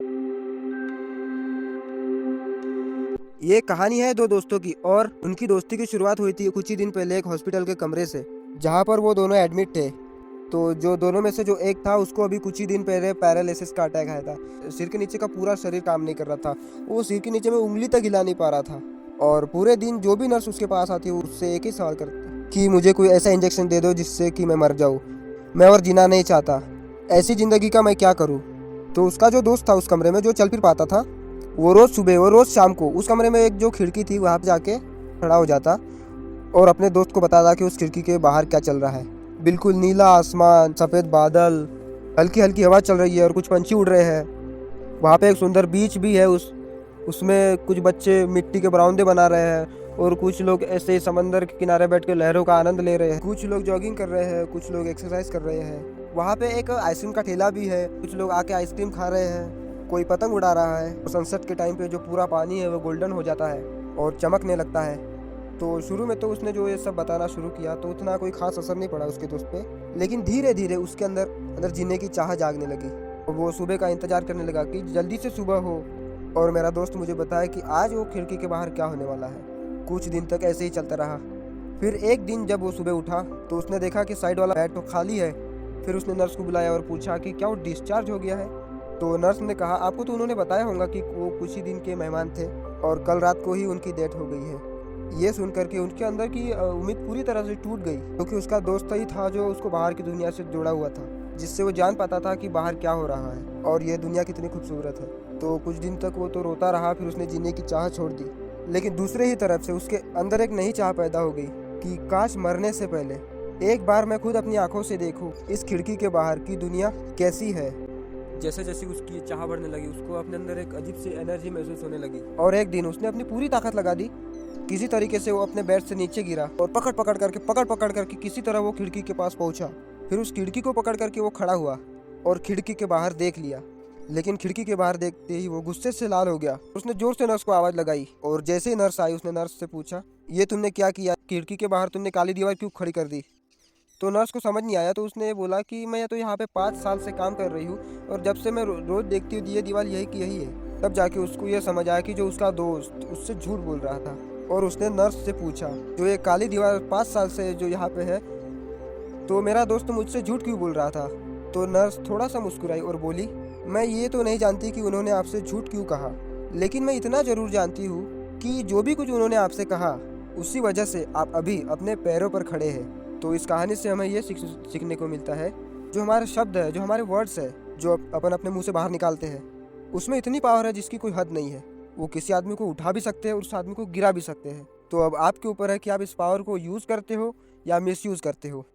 ये कहानी है दो दोस्तों की और उनकी दोस्ती की शुरुआत हुई थी कुछ ही दिन पहले एक हॉस्पिटल के कमरे से, जहाँ पर वो दोनों एडमिट थे। तो जो दोनों में से जो एक था उसको अभी कुछ ही दिन पहले पैरालिसिस का अटैक आया था। सिर के नीचे का पूरा शरीर काम नहीं कर रहा था। वो सिर के नीचे में उंगली तक हिला नहीं पा रहा था। और पूरे दिन जो भी नर्स उसके पास आती उससे एक ही सवाल करती कि मुझे कोई ऐसा इंजेक्शन दे दो जिससे कि मैं मर जाऊँ, मैं और जीना नहीं चाहता, ऐसी ज़िंदगी का मैं क्या करूँ। तो उसका जो दोस्त था उस कमरे में जो चल फिर पाता था, वो रोज़ सुबह वो रोज़ शाम को उस कमरे में एक जो खिड़की थी वहाँ पे जाके खड़ा हो जाता और अपने दोस्त को बताता कि उस खिड़की के बाहर क्या चल रहा है। बिल्कुल नीला आसमान, सफ़ेद बादल, हल्की हल्की हवा चल रही है और कुछ पंछी उड़ रहे हैं। वहाँ पे एक सुंदर बीच भी है, उसमें कुछ बच्चे मिट्टी के बरामदे बना रहे हैं और कुछ लोग ऐसे ही समंदर के किनारे बैठ के लहरों का आनंद ले रहे हैं। कुछ लोग जॉगिंग कर रहे हैं, कुछ लोग एक्सरसाइज कर रहे हैं। वहाँ पे एक आइसक्रीम का ठेला भी है, कुछ लोग आके आइसक्रीम खा रहे हैं, कोई पतंग उड़ा रहा है। सनसेट के टाइम पे जो पूरा पानी है वो गोल्डन हो जाता है और चमकने लगता है। तो शुरू में तो उसने जो ये सब बताना शुरू किया तो उतना कोई खास असर नहीं पड़ा उसके दोस्त पे, लेकिन धीरे धीरे उसके अंदर अंदर जीने की चाह जागने लगी। वो सुबह का इंतजार करने लगा कि जल्दी से सुबह हो और मेरा दोस्त मुझे बताया कि आज वो खिड़की के बाहर क्या होने वाला है। कुछ दिन तक ऐसे ही चलता रहा। फिर एक दिन जब वो सुबह उठा तो उसने देखा कि साइड वाला बेड तो खाली है। फिर उसने नर्स को बुलाया और पूछा कि क्या वो डिस्चार्ज हो गया है। तो नर्स ने कहा आपको तो उन्होंने बताया होगा कि वो कुछ ही दिन के मेहमान थे और कल रात को ही उनकी डेथ हो गई है। ये सुन करके उनके अंदर की उम्मीद पूरी तरह से टूट गई, क्योंकि उसका दोस्त ही था जो उसको बाहर की दुनिया से जुड़ा हुआ था, जिससे वो जान पाता था कि बाहर क्या हो रहा है और ये दुनिया कितनी खूबसूरत है। तो कुछ दिन तक वो तो रोता रहा, फिर उसने जीने की चाह छोड़ दी। लेकिन दूसरे ही तरफ से उसके अंदर एक नई चाह पैदा हो गई कि काश मरने से पहले एक बार मैं खुद अपनी आंखों से देखूं इस खिड़की के बाहर की दुनिया कैसी है। जैसे जैसे उसकी ये चाह बढ़ने लगी, उसको अपने अंदर एक अजीब सी एनर्जी महसूस होने लगी और एक दिन उसने अपनी पूरी ताकत लगा दी। किसी तरीके से वो अपने बेड से नीचे गिरा और पकड़ पकड़ करके किसी तरह वो खिड़की के पास पहुंचा। फिर उस खिड़की को पकड़ करके वो खड़ा हुआ और खिड़की के बाहर देख लिया। लेकिन खिड़की के बाहर देखते ही वो गुस्से से लाल हो गया। उसने जोर से नर्स को आवाज लगाई और जैसे ही नर्स आई उसने नर्स से पूछा ये तुमने क्या किया, खिड़की के बाहर तुमने काली दीवार क्यों खड़ी कर दी। तो नर्स को समझ नहीं आया, तो उसने बोला कि मैं तो यहाँ पे 5 साल से काम कर रही हूँ और जब से मैं रोज देखती हूँ ये दीवार यही की यही है। तब जाके उसको ये समझ आया कि जो उसका दोस्त उससे झूठ बोल रहा था और उसने नर्स से पूछा जो ये काली दीवार 5 साल से जो यहाँ पे है, तो मेरा दोस्त मुझसे झूठ क्यों बोल रहा था। तो नर्स थोड़ा सा मुस्कुराई और बोली मैं ये तो नहीं जानती कि उन्होंने आपसे झूठ क्यों कहा, लेकिन मैं इतना ज़रूर जानती हूँ कि जो भी कुछ उन्होंने आपसे कहा उसी वजह से आप अभी अपने पैरों पर खड़े हैं। तो इस कहानी से हमें ये सीखने को मिलता है जो हमारे शब्द है, जो हमारे वर्ड्स है, जो अपन अपने मुंह से बाहर निकालते हैं, उसमें इतनी पावर है जिसकी कोई हद नहीं है। वो किसी आदमी को उठा भी सकते हैं और उस आदमी को गिरा भी सकते हैं। तो अब आपके ऊपर है कि आप इस पावर को यूज़ करते हो या मिसयूज़ करते हो।